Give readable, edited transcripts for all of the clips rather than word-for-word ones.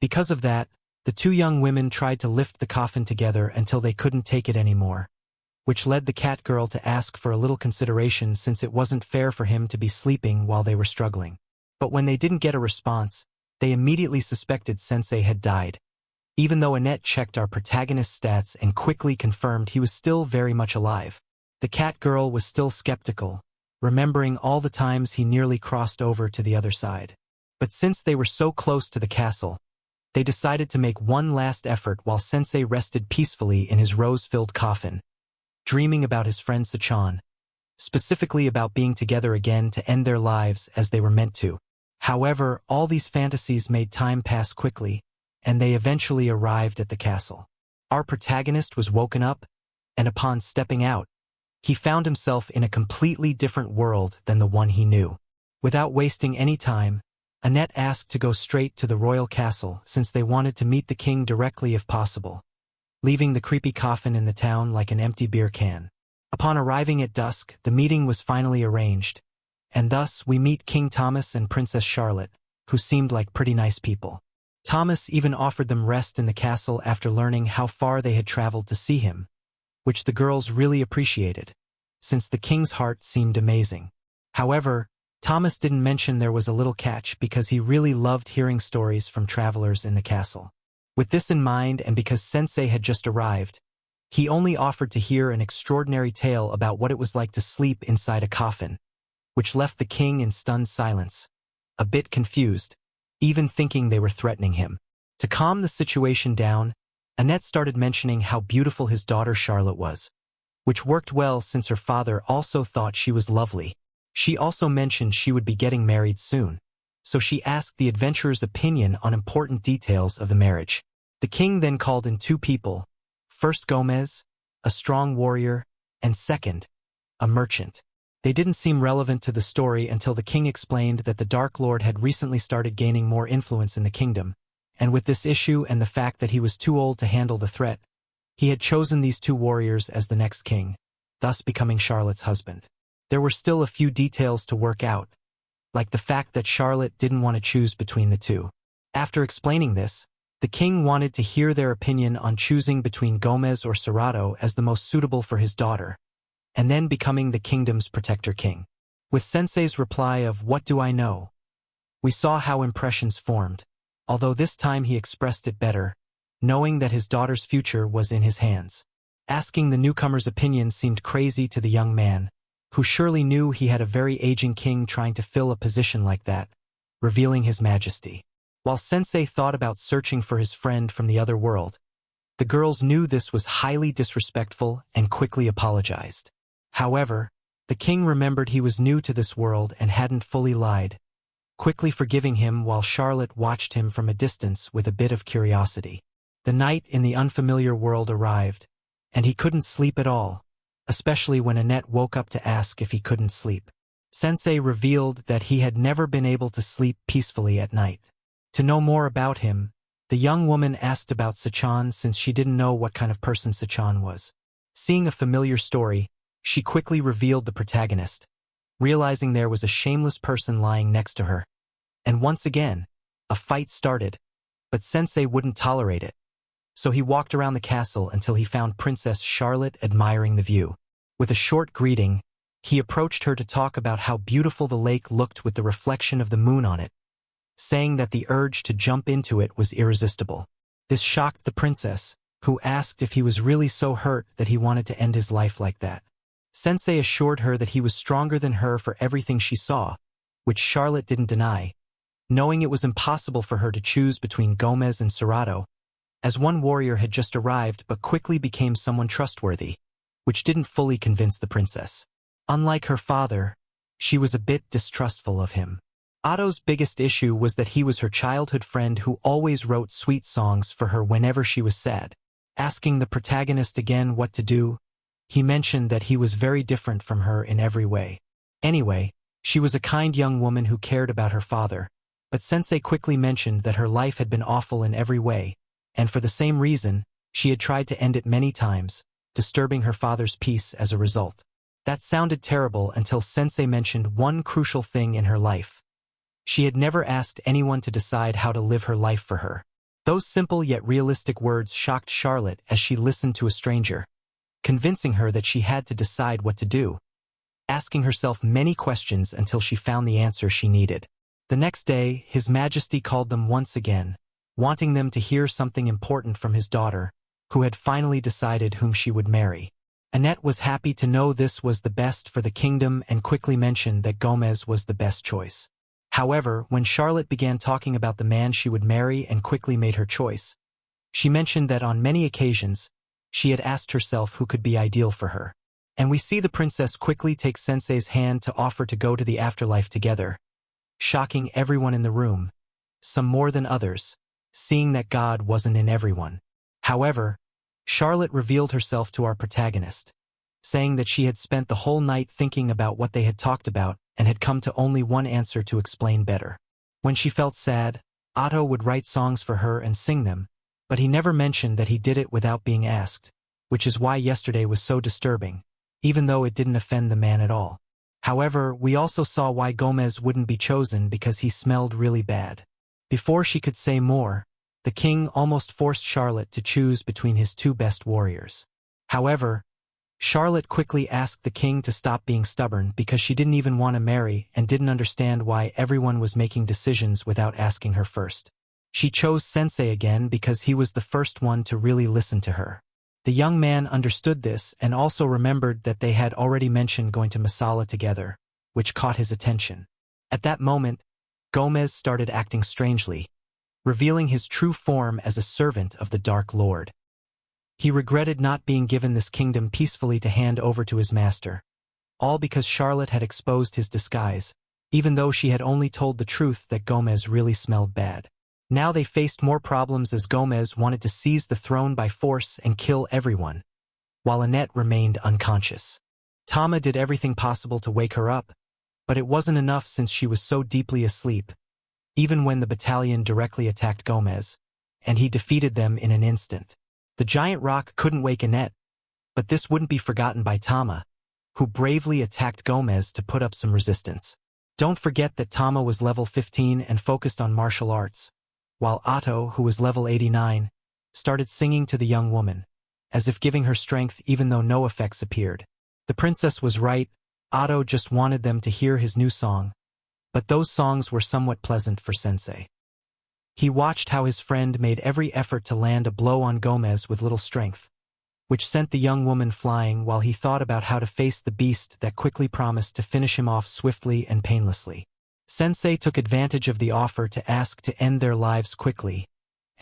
Because of that, the two young women tried to lift the coffin together until they couldn't take it anymore, which led the cat girl to ask for a little consideration since it wasn't fair for him to be sleeping while they were struggling. But when they didn't get a response, they immediately suspected Sensei had died, even though Annette checked our protagonist's stats and quickly confirmed he was still very much alive. The cat girl was still skeptical, remembering all the times he nearly crossed over to the other side. But since they were so close to the castle, they decided to make one last effort while Sensei rested peacefully in his rose-filled coffin, dreaming about his friend Sachan, specifically about being together again to end their lives as they were meant to. However, all these fantasies made time pass quickly, and they eventually arrived at the castle. Our protagonist was woken up, and upon stepping out, he found himself in a completely different world than the one he knew. Without wasting any time, Annette asked to go straight to the royal castle since they wanted to meet the king directly if possible, leaving the creepy coffin in the town like an empty beer can. Upon arriving at dusk, the meeting was finally arranged, and thus we meet King Thomas and Princess Charlotte, who seemed like pretty nice people. Thomas even offered them rest in the castle after learning how far they had traveled to see him, which the girls really appreciated, since the king's heart seemed amazing. However, Thomas didn't mention there was a little catch because he really loved hearing stories from travelers in the castle. With this in mind and because Sensei had just arrived, he only offered to hear an extraordinary tale about what it was like to sleep inside a coffin, which left the king in stunned silence, a bit confused, even thinking they were threatening him. To calm the situation down, Annette started mentioning how beautiful his daughter Charlotte was, which worked well since her father also thought she was lovely. She also mentioned she would be getting married soon, so she asked the adventurer's opinion on important details of the marriage. The king then called in two people, first Gomez, a strong warrior, and second, a merchant. They didn't seem relevant to the story until the king explained that the Dark Lord had recently started gaining more influence in the kingdom, and with this issue and the fact that he was too old to handle the threat, he had chosen these two warriors as the next king, thus becoming Charlotte's husband. There were still a few details to work out, like the fact that Charlotte didn't want to choose between the two. After explaining this, the king wanted to hear their opinion on choosing between Gomez or Serrato as the most suitable for his daughter, and then becoming the kingdom's protector king. With Sensei's reply of "What do I know?" we saw how impressions formed, although this time he expressed it better, knowing that his daughter's future was in his hands. Asking the newcomer's opinion seemed crazy to the young man, who surely knew he had a very aging king trying to fill a position like that, revealing his majesty. While Sensei thought about searching for his friend from the other world, the girls knew this was highly disrespectful and quickly apologized. However, the king remembered he was new to this world and hadn't fully lied, quickly forgiving him while Charlotte watched him from a distance with a bit of curiosity. The night in the unfamiliar world arrived, and he couldn't sleep at all, especially when Annette woke up to ask if he couldn't sleep. Sensei revealed that he had never been able to sleep peacefully at night. To know more about him, the young woman asked about Sachan since she didn't know what kind of person Sachan was. Seeing a familiar story, she quickly revealed the protagonist, realizing there was a shameless person lying next to her. And once again, a fight started, but Sensei wouldn't tolerate it. So he walked around the castle until he found Princess Charlotte admiring the view. With a short greeting, he approached her to talk about how beautiful the lake looked with the reflection of the moon on it, saying that the urge to jump into it was irresistible. This shocked the princess, who asked if he was really so hurt that he wanted to end his life like that. Sensei assured her that he was stronger than her for everything she saw, which Charlotte didn't deny, knowing it was impossible for her to choose between Gomez and Serrato, as one warrior had just arrived but quickly became someone trustworthy, which didn't fully convince the princess. Unlike her father, she was a bit distrustful of him. Otto's biggest issue was that he was her childhood friend who always wrote sweet songs for her whenever she was sad. Asking the protagonist again what to do, he mentioned that he was very different from her in every way. Anyway, she was a kind young woman who cared about her father, but Sensei quickly mentioned that her life had been awful in every way, and for the same reason, she had tried to end it many times, disturbing her father's peace as a result. That sounded terrible until Sensei mentioned one crucial thing in her life. She had never asked anyone to decide how to live her life for her. Those simple yet realistic words shocked Charlotte as she listened to a stranger, convincing her that she had to decide what to do, asking herself many questions until she found the answer she needed. The next day, His Majesty called them once again, wanting them to hear something important from his daughter, who had finally decided whom she would marry. Annette was happy to know this was the best for the kingdom and quickly mentioned that Gomez was the best choice. However, when Charlotte began talking about the man she would marry and quickly made her choice, she mentioned that on many occasions, she had asked herself who could be ideal for her. And we see the princess quickly take Sensei's hand to offer to go to the afterlife together, shocking everyone in the room, some more than others, seeing that God wasn't in everyone. However, Charlotte revealed herself to our protagonist, saying that she had spent the whole night thinking about what they had talked about and had come to only one answer to explain better. When she felt sad, Otto would write songs for her and sing them, but he never mentioned that he did it without being asked, which is why yesterday was so disturbing, even though it didn't offend the man at all. However, we also saw why Gomez wouldn't be chosen because he smelled really bad. Before she could say more, the king almost forced Charlotte to choose between his two best warriors. However, Charlotte quickly asked the king to stop being stubborn because she didn't even want to marry and didn't understand why everyone was making decisions without asking her first. She chose Sensei again because he was the first one to really listen to her. The young man understood this and also remembered that they had already mentioned going to Masala together, which caught his attention. At that moment, Gomez started acting strangely, revealing his true form as a servant of the Dark Lord. He regretted not being given this kingdom peacefully to hand over to his master, all because Charlotte had exposed his disguise, even though she had only told the truth that Gomez really smelled bad. Now they faced more problems as Gomez wanted to seize the throne by force and kill everyone, while Annette remained unconscious. Tama did everything possible to wake her up, but it wasn't enough since she was so deeply asleep, even when the battalion directly attacked Gomez, and he defeated them in an instant. The giant rock couldn't wake Annette, but this wouldn't be forgotten by Tama, who bravely attacked Gomez to put up some resistance. Don't forget that Tama was level 15 and focused on martial arts, while Otto, who was level 89, started singing to the young woman, as if giving her strength even though no effects appeared. The princess was right, Otto just wanted them to hear his new song, but those songs were somewhat pleasant for Sensei. He watched how his friend made every effort to land a blow on Gomez with little strength, which sent the young woman flying while he thought about how to face the beast that quickly promised to finish him off swiftly and painlessly. Sensei took advantage of the offer to ask to end their lives quickly,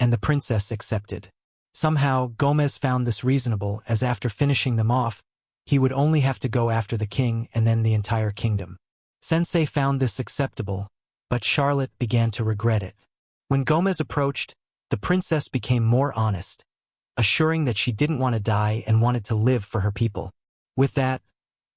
and the princess accepted. Somehow, Gomez found this reasonable, as after finishing them off, he would only have to go after the king and then the entire kingdom. Sensei found this acceptable, but Charlotte began to regret it. When Gomez approached, the princess became more honest, assuring that she didn't want to die and wanted to live for her people. With that,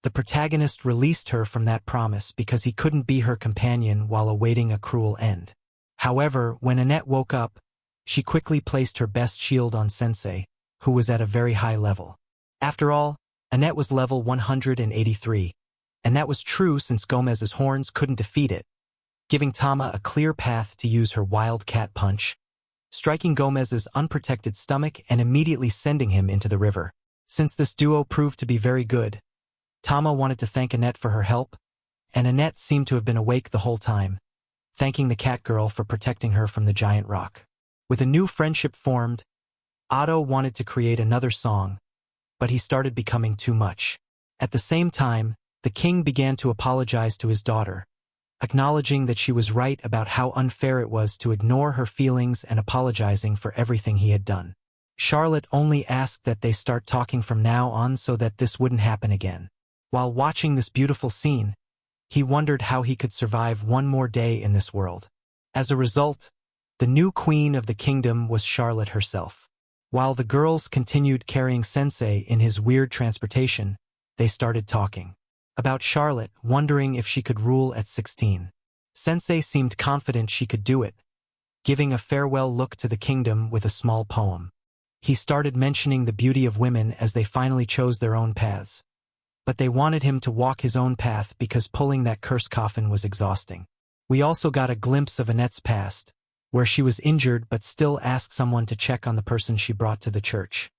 the protagonist released her from that promise because he couldn't be her companion while awaiting a cruel end. However, when Annette woke up, she quickly placed her best shield on Sensei, who was at a very high level. After all, Annette was level 183, and that was true since Gomez's horns couldn't defeat it, giving Tama a clear path to use her wildcat punch, striking Gomez's unprotected stomach and immediately sending him into the river. Since this duo proved to be very good, Tama wanted to thank Annette for her help, and Annette seemed to have been awake the whole time, thanking the cat girl for protecting her from the giant rock. With a new friendship formed, Otto wanted to create another song, but he started becoming too much. At the same time, the king began to apologize to his daughter, acknowledging that she was right about how unfair it was to ignore her feelings and apologizing for everything he had done. Charlotte only asked that they start talking from now on so that this wouldn't happen again. While watching this beautiful scene, he wondered how he could survive one more day in this world. As a result, the new queen of the kingdom was Charlotte herself. While the girls continued carrying Sensei in his weird transportation, they started talking about Charlotte, wondering if she could rule at 16. Sensei seemed confident she could do it, giving a farewell look to the kingdom with a small poem. He started mentioning the beauty of women as they finally chose their own paths. But they wanted him to walk his own path because pulling that cursed coffin was exhausting. We also got a glimpse of Annette's past, where she was injured but still asked someone to check on the person she brought to the church.